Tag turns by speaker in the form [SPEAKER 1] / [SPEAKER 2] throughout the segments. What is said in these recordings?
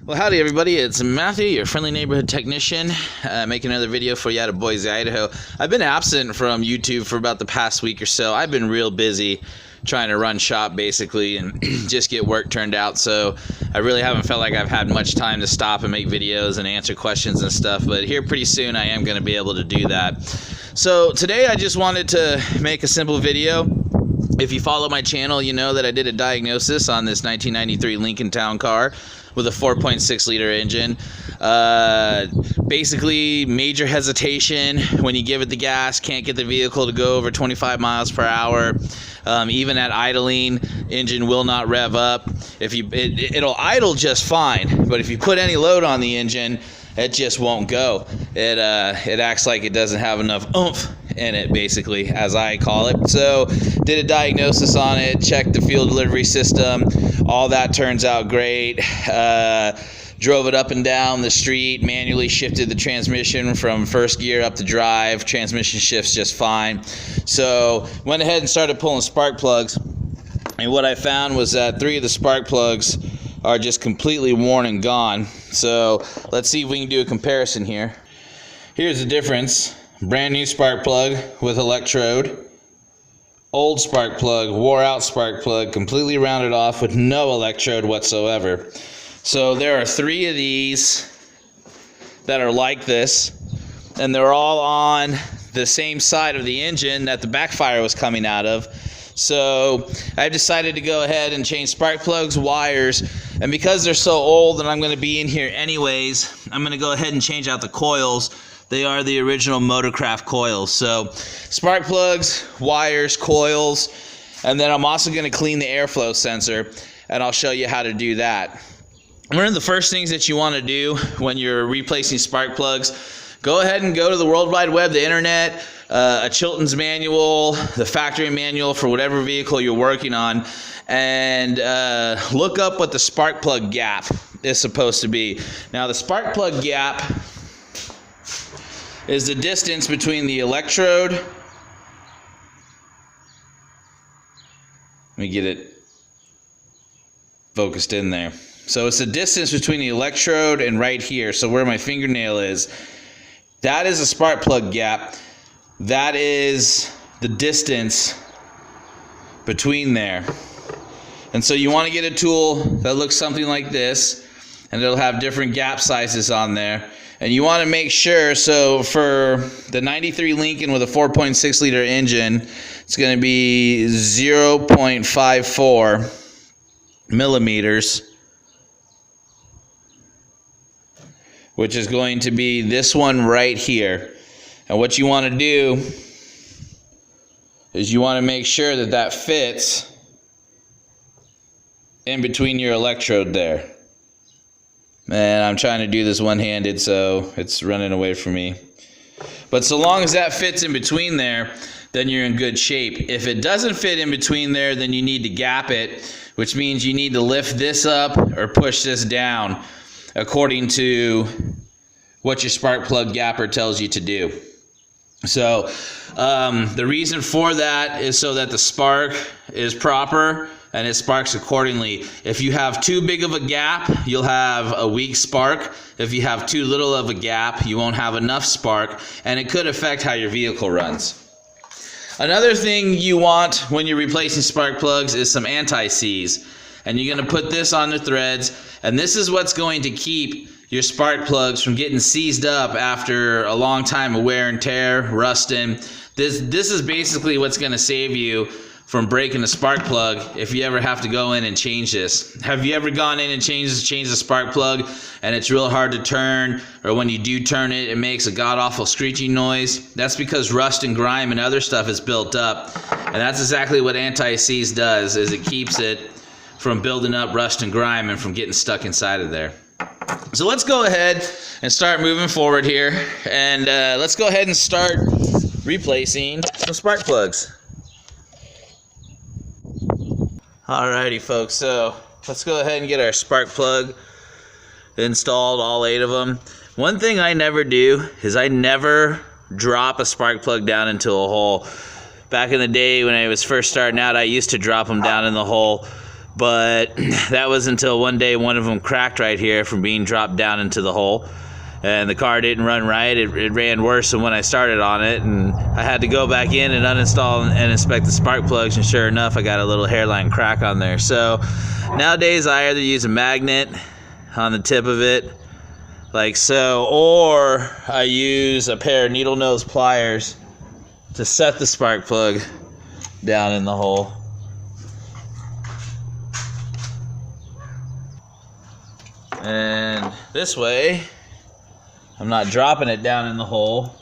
[SPEAKER 1] Well, howdy everybody, it's Matthew, your friendly neighborhood technician, making another video for you out of Boise, Idaho. I've been absent from YouTube for about the past week or so. I've been real busy trying to run shop basically and just get work turned out, so I really haven't felt like I've had much time to stop and make videos and answer questions and stuff, but here pretty soon I am going to be able to do that. So today I just wanted to make a simple video. If you follow my channel, you know that I did a diagnosis on this 1993 Lincoln Town car with a 4.6 liter engine. Basically major hesitation when you give it the gas, can't get the vehicle to go over 25 miles per hour. Even at idling, engine will not rev up. It'll idle just fine, but if you put any load on the engine, it just won't go. It acts like it doesn't have enough oomph in it, basically, as I call it. So did a diagnosis on it, checked the fuel delivery system, all that turns out great. Drove it up and down the street, manually shifted the transmission from first gear up to drive, transmission shifts just fine. So went ahead and started pulling spark plugs, and what I found was that 3 of the spark plugs are just completely worn and gone. So let's see if we can do a comparison here. Here's the difference. Brand new spark plug with electrode. Old spark plug, wore out spark plug, completely rounded off with no electrode whatsoever. So there are 3 of these that are like this, and they're all on the same side of the engine that the backfire was coming out of. So I've decided to go ahead and change spark plugs, wires, and because they're so old and I'm going to be in here anyways, I'm going to go ahead and change out the coils. They are the original Motorcraft coils. So spark plugs, wires, coils, and then I'm also going to clean the airflow sensor, and I'll show you how to do that. One of the first things that you want to do when you're replacing spark plugs, go ahead and go to the World Wide Web, the internet, a Chilton's manual, the factory manual for whatever vehicle you're working on, and look up what the spark plug gap is supposed to be. Now the spark plug gap is the distance between the electrode. Let me get it focused in there. So it's the distance between the electrode and right here, so where my fingernail is. That is a spark plug gap. That is the distance between there. And so you want to get a tool that looks something like this, and it'll have different gap sizes on there. And you want to make sure, so for the 93 Lincoln with a 4.6 liter engine, it's going to be 0.54 millimeters, which is going to be this one right here. And what you want to do is you want to make sure that that fits in between your electrode there. And I'm trying to do this one-handed, so it's running away from me. But so long as that fits in between there, then you're in good shape. If it doesn't fit in between there, then you need to gap it, which means you need to lift this up or push this down according to what your spark plug gapper tells you to do. So the reason for that is so that the spark is proper and it sparks accordingly. If you have too big of a gap, you'll have a weak spark. If you have too little of a gap, you won't have enough spark, and it could affect how your vehicle runs. Another thing you want when you're replacing spark plugs is some anti-seize. And you're going to put this on the threads, and this is what's going to keep your spark plugs from getting seized up after a long time of wear and tear, rusting. This is basically what's going to save you from breaking a spark plug if you ever have to go in and change this. Have you ever gone in and changed the spark plug and it's real hard to turn, or when you do turn it, it makes a god-awful screeching noise? That's because rust and grime and other stuff is built up, and that's exactly what anti-seize does, is it keeps it from building up rust and grime and from getting stuck inside of there. So let's go ahead and start moving forward here, and let's go ahead and start replacing some spark plugs. Alrighty folks, so let's go ahead and get our spark plug installed, all 8 of them. One thing I never do is I never drop a spark plug down into a hole. Back in the day when I was first starting out, I used to drop them down in the hole. But that was until one day one of them cracked right here from being dropped down into the hole. And the car didn't run right. It ran worse than when I started on it. And I had to go back in and uninstall and inspect the spark plugs. And sure enough, I got a little hairline crack on there. So nowadays, I either use a magnet on the tip of it, like so, or I use a pair of needle nose pliers to set the spark plug down in the hole. And this way, I'm not dropping it down in the hole.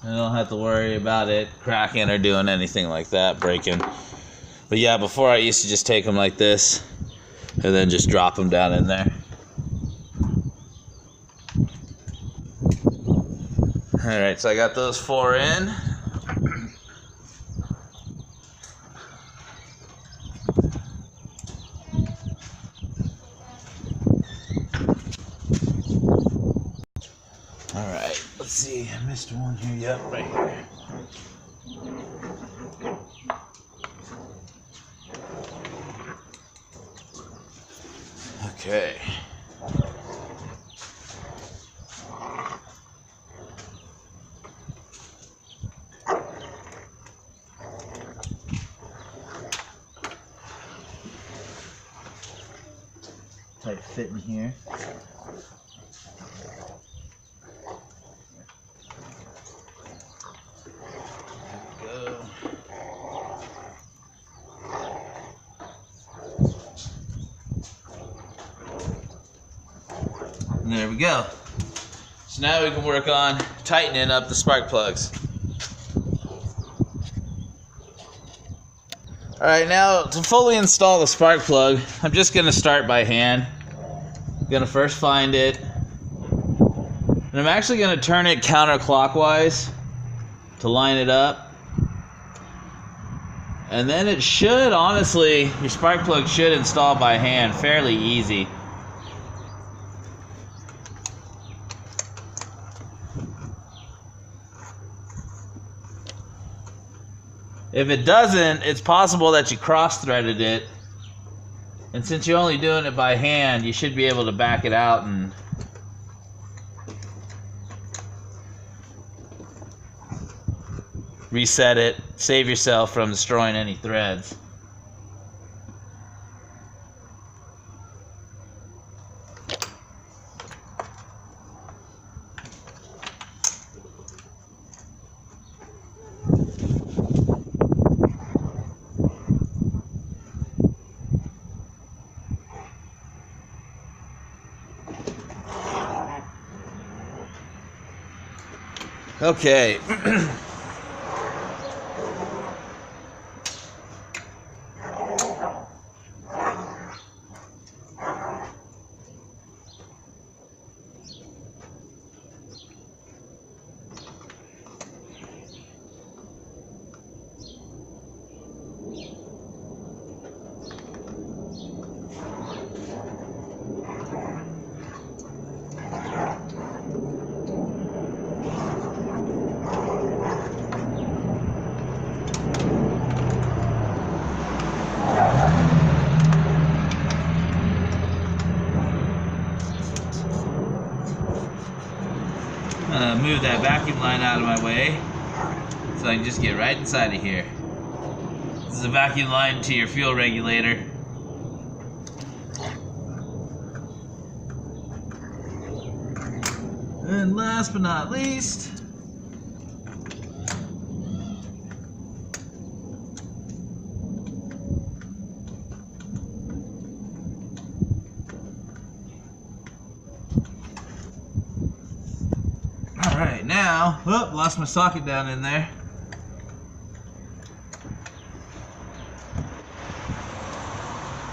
[SPEAKER 1] I don't have to worry about it cracking or doing anything like that, breaking. But yeah, before I used to just take them like this and then just drop them down in there. Alright, so I got those 4 in. Alright, let's see. I missed one here. Yep, right here. Okay. Tight fit in here. And there we go. So now we can work on tightening up the spark plugs. Alright, now to fully install the spark plug, I'm just going to start by hand. I'm going to first find it. And I'm actually going to turn it counterclockwise to line it up. And then it should, honestly, your spark plug should install by hand fairly easy. If it doesn't, it's possible that you cross-threaded it. And since you're only doing it by hand, you should be able to back it out and reset it, save yourself from destroying any threads. Okay. Move that vacuum line out of my way so I can just get right inside of here. This is a vacuum line to your fuel regulator. And last but not least, alright, now, lost my socket down in there.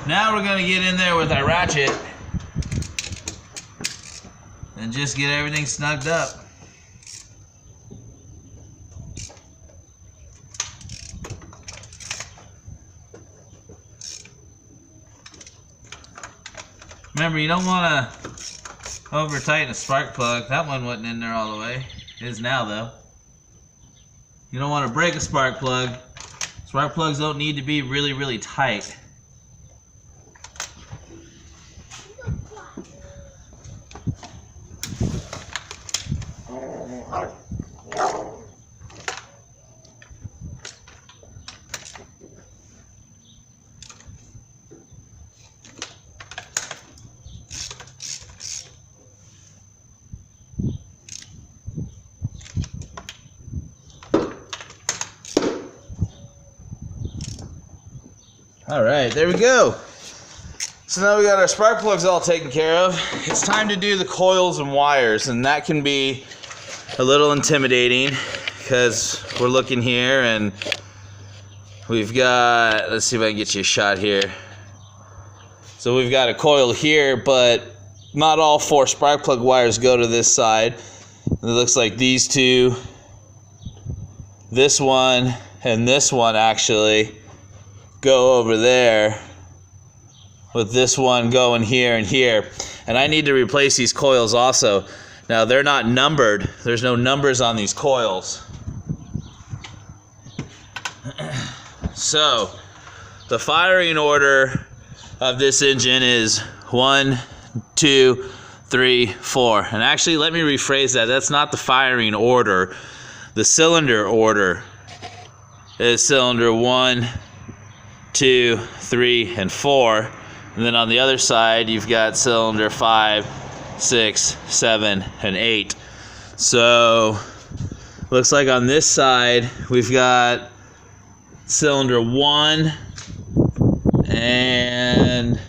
[SPEAKER 1] Now we're going to get in there with our ratchet and just get everything snugged up. Remember, you don't want to over tighten a spark plug. That one wasn't in there all the way. It is now though. You don't want to break a spark plug. Spark plugs don't need to be really, really tight. All right, there we go. So now we got our spark plugs all taken care of. It's time to do the coils and wires, and that can be a little intimidating because we're looking here and we've got, let's see if I can get you a shot here. So we've got a coil here, but not all 4 spark plug wires go to this side. It looks like these two, this one, and this one actually go over there, with this one going here and here. And I need to replace these coils also. Now they're not numbered. There's no numbers on these coils. So the firing order of this engine is 1, 2, 3, 4. And actually, let me rephrase that. That's not the firing order. The cylinder order is cylinder 1, 2, 3, and 4. And then on the other side, you've got cylinder 5, 6, 7, and 8. So looks like on this side, we've got cylinder 1 and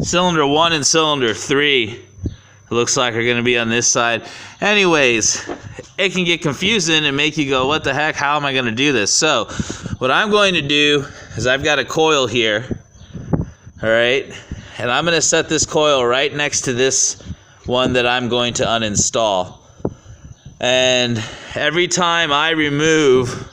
[SPEAKER 1] cylinder 1 and cylinder 3. It looks like are going to be on this side. Anyways, it can get confusing and make you go, what the heck, how am I going to do this? So what I'm going to do is I've got a coil here, all right, and I'm going to set this coil right next to this one that I'm going to uninstall. And every time I remove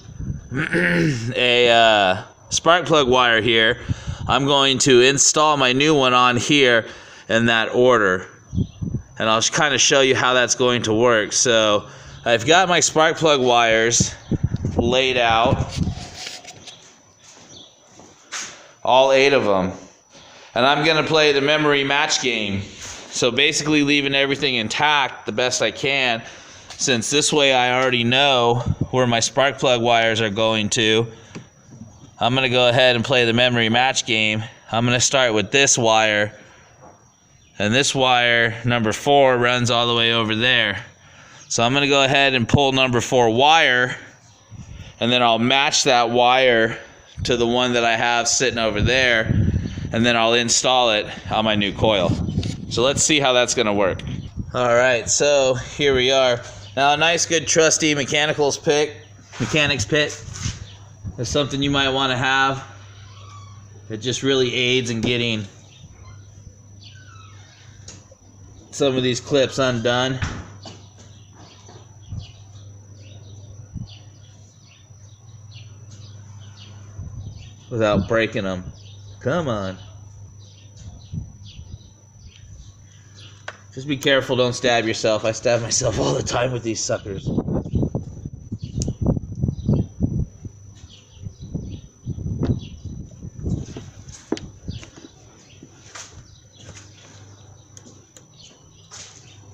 [SPEAKER 1] a spark plug wire here, I'm going to install my new one on here in that order. And I'll kind of show you how that's going to work. So I've got my spark plug wires laid out, all 8 of them. And I'm going to play the memory match game. So basically leaving everything intact the best I can, since this way I already know where my spark plug wires are going to. I'm going to go ahead and play the memory match game. I'm going to start with this wire. And this wire, number 4, runs all the way over there. So I'm going to go ahead and pull number 4 wire, and then I'll match that wire to the one that I have sitting over there, and then I'll install it on my new coil. So let's see how that's going to work. All right, so here we are. Now a nice, good, trusty mechanics pit is something you might want to have. It just really aids in getting some of these clips undone. Without breaking them. Come on. Just be careful, don't stab yourself. I stab myself all the time with these suckers.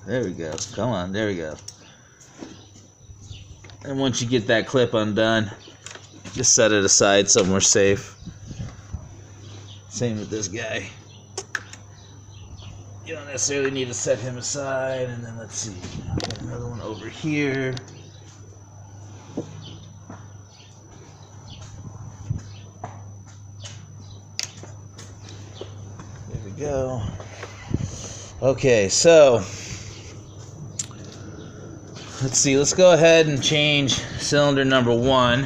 [SPEAKER 1] There we go. Come on, there we go. And once you get that clip undone, just set it aside somewhere safe. Same with this guy. You don't necessarily need to set him aside. And then let's see, got another one over here. There we go. Okay, so let's see, let's go ahead and change cylinder number 1,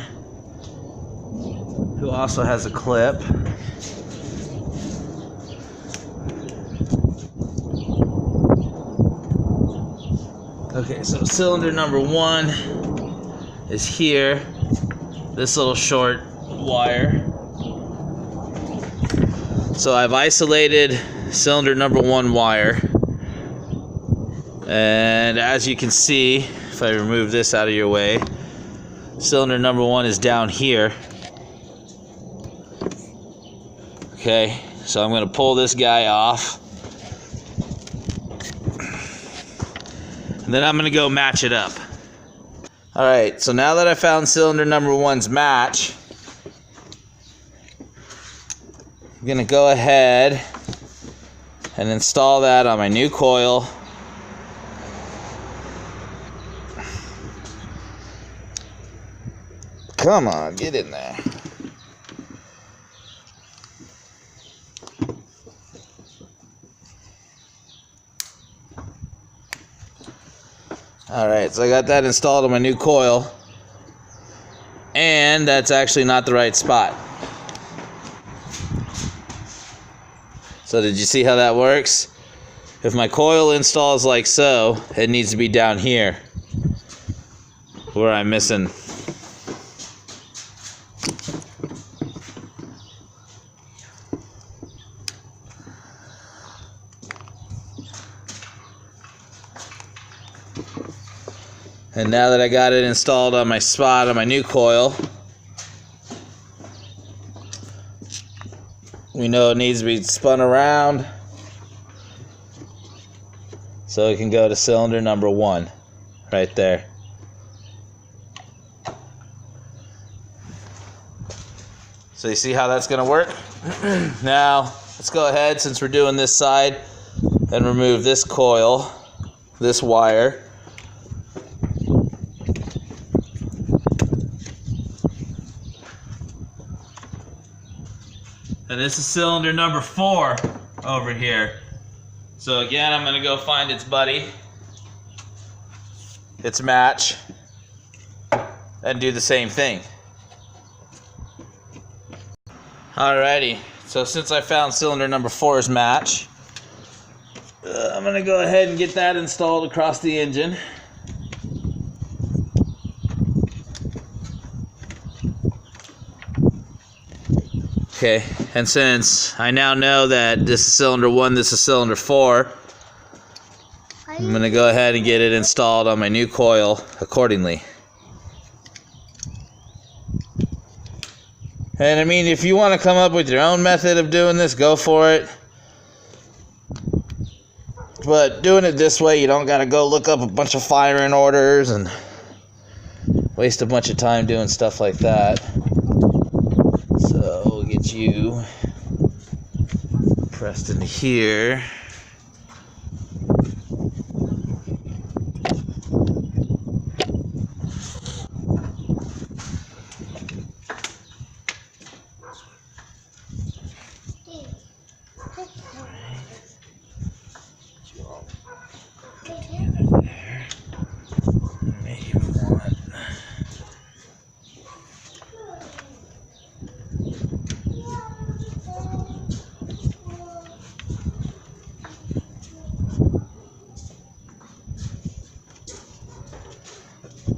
[SPEAKER 1] who also has a clip. Okay, so cylinder number 1 is here, this little short wire. So I've isolated cylinder number 1 wire. And as you can see, if I remove this out of your way, cylinder number 1 is down here. Okay, so I'm going to pull this guy off. And then I'm going to go match it up. Alright, so now that I found cylinder number 1's match, I'm going to go ahead and install that on my new coil. Come on, get in there. Alright, so I got that installed on my new coil, and that's actually not the right spot. So did you see how that works? If my coil installs like so, it needs to be down here where I'm missing. And now that I got it installed on my spot on my new coil, we know it needs to be spun around so it can go to cylinder number 1 right there. So you see how that's going to work? Now let's go ahead, since we're doing this side, and remove this coil, this wire. And this is cylinder number 4 over here. So again, I'm going to go find its buddy, its match, and do the same thing. Alrighty, so since I found cylinder number 4's match, I'm going to go ahead and get that installed across the engine. Okay, and since I now know that this is cylinder 1, this is cylinder 4, I'm going to go ahead and get it installed on my new coil accordingly. And I mean, if you want to come up with your own method of doing this, go for it. But doing it this way, you don't got to go look up a bunch of firing orders and waste a bunch of time doing stuff like that. So we'll get you pressed into here.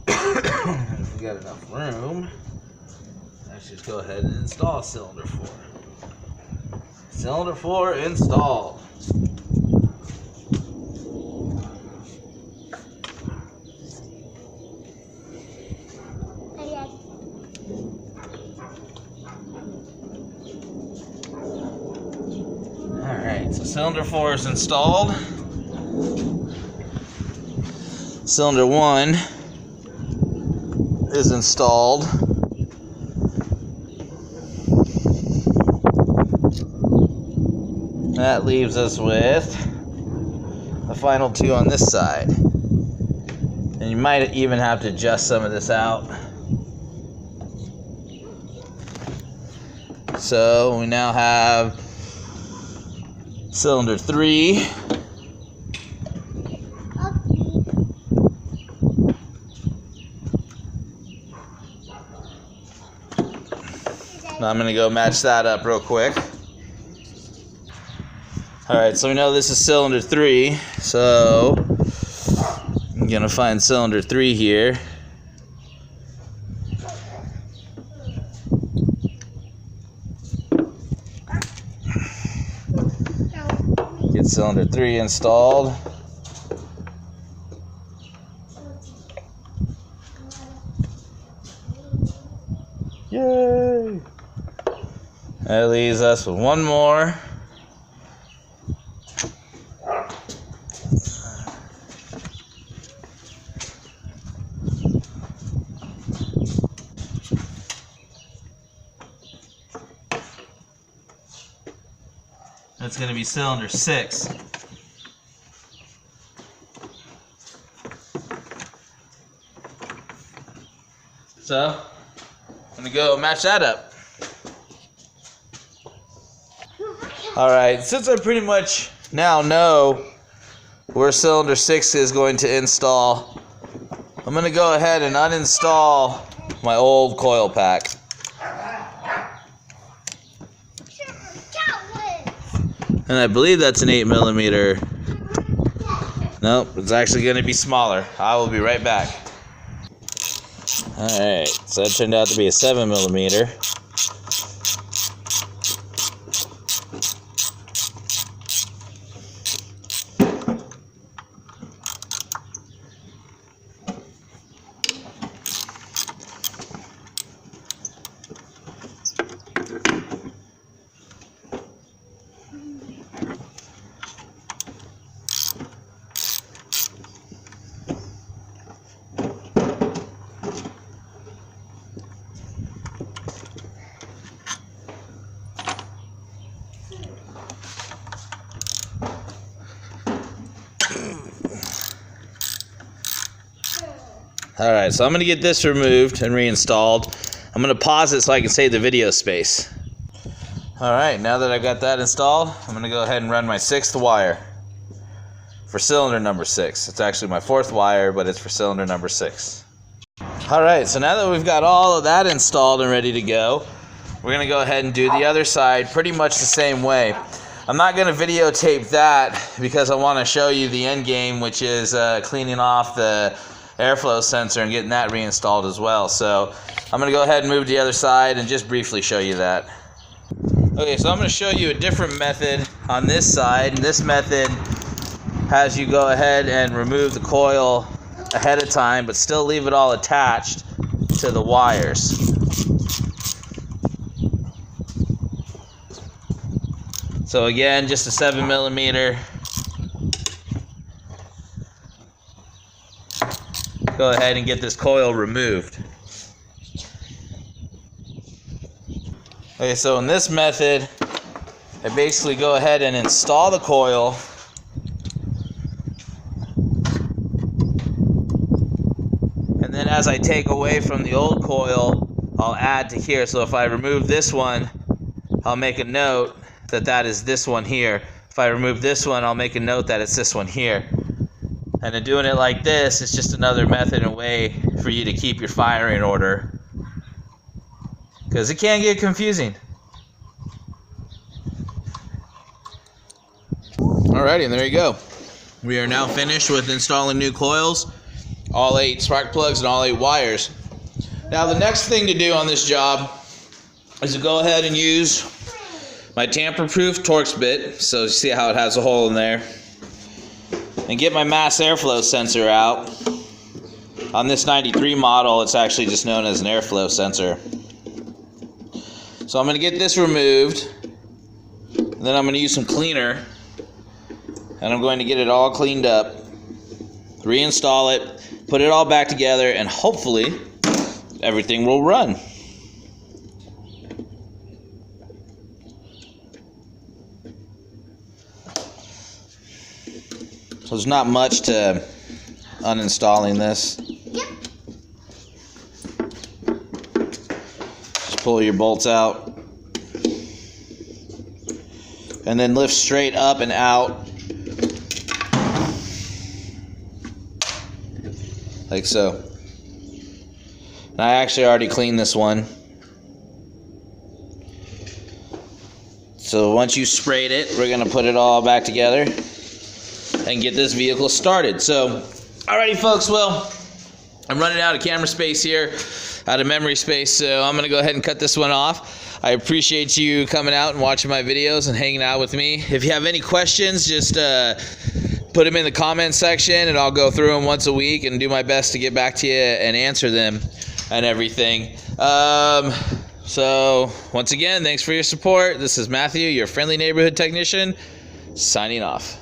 [SPEAKER 1] If we got enough room, let's just go ahead and install cylinder 4. Cylinder 4 installed. Alright, so cylinder 4 is installed. Cylinder 1 is installed. That leaves us with the final 2 on this side. And you might even have to adjust some of this out. So we now have cylinder 3. Now I'm going to go match that up real quick. Alright, so we know this is cylinder 3, so I'm going to find cylinder 3 here. cylinder 3 installed. Yay! That leaves us with one more. That's going to be cylinder 6. So, I'm going to go match that up. Alright, since I pretty much now know where cylinder 6 is going to install, I'm going to go ahead and uninstall my old coil pack. And I believe that's an 8mm. Nope, it's actually going to be smaller. I will be right back. Alright, so that turned out to be a 7mm. Alright, so I'm going to get this removed and reinstalled. I'm going to pause it so I can save the video space. Alright, now that I got that installed, I'm going to go ahead and run my 6th wire for cylinder number 6. It's actually my 4th wire, but it's for cylinder number 6. Alright, so now that we've got all of that installed and ready to go, we're going to go ahead and do the other side pretty much the same way. I'm not going to videotape that because I want to show you the end game, which is cleaning off the airflow sensor and getting that reinstalled as well. So I'm going to go ahead and move to the other side and just briefly show you that. Okay, so I'm going to show you a different method on this side. This method has you go ahead and remove the coil ahead of time, but still leave it all attached to the wires. So again, just a 7mm. Go ahead and get this coil removed. Okay, so in this method, I basically go ahead and install the coil. And then as I take away from the old coil, I'll add to here. So if I remove this one, I'll make a note that that is this one here. If I remove this one, I'll make a note that it's this one here. And in doing it like this, it's just another method and way for you to keep your firing order, because it can get confusing. Alrighty, and there you go. We are now finished with installing new coils, all 8 spark plugs and all 8 wires. Now the next thing to do on this job is to go ahead and use my tamper-proof Torx bit. So you see how it has a hole in there. And get my mass airflow sensor out. On this 93 model, it's actually just known as an airflow sensor. So I'm going to get this removed. And then I'm going to use some cleaner. And I'm going to get it all cleaned up. Reinstall it. Put it all back together. And hopefully, everything will run. So there's not much to uninstalling this. Yep. Just pull your bolts out. And then lift straight up and out. Like so. And I actually already cleaned this one. So once you sprayed it, we're going to put it all back together and get this vehicle started. So, alrighty folks, well, I'm running out of camera space here, out of memory space, so I'm going to go ahead and cut this one off. I appreciate you coming out and watching my videos and hanging out with me. If you have any questions, just put them in the comment section, and I'll go through them once a week and do my best to get back to you and answer them and everything. So, once again, thanks for your support. This is Matthew, your friendly neighborhood technician, signing off.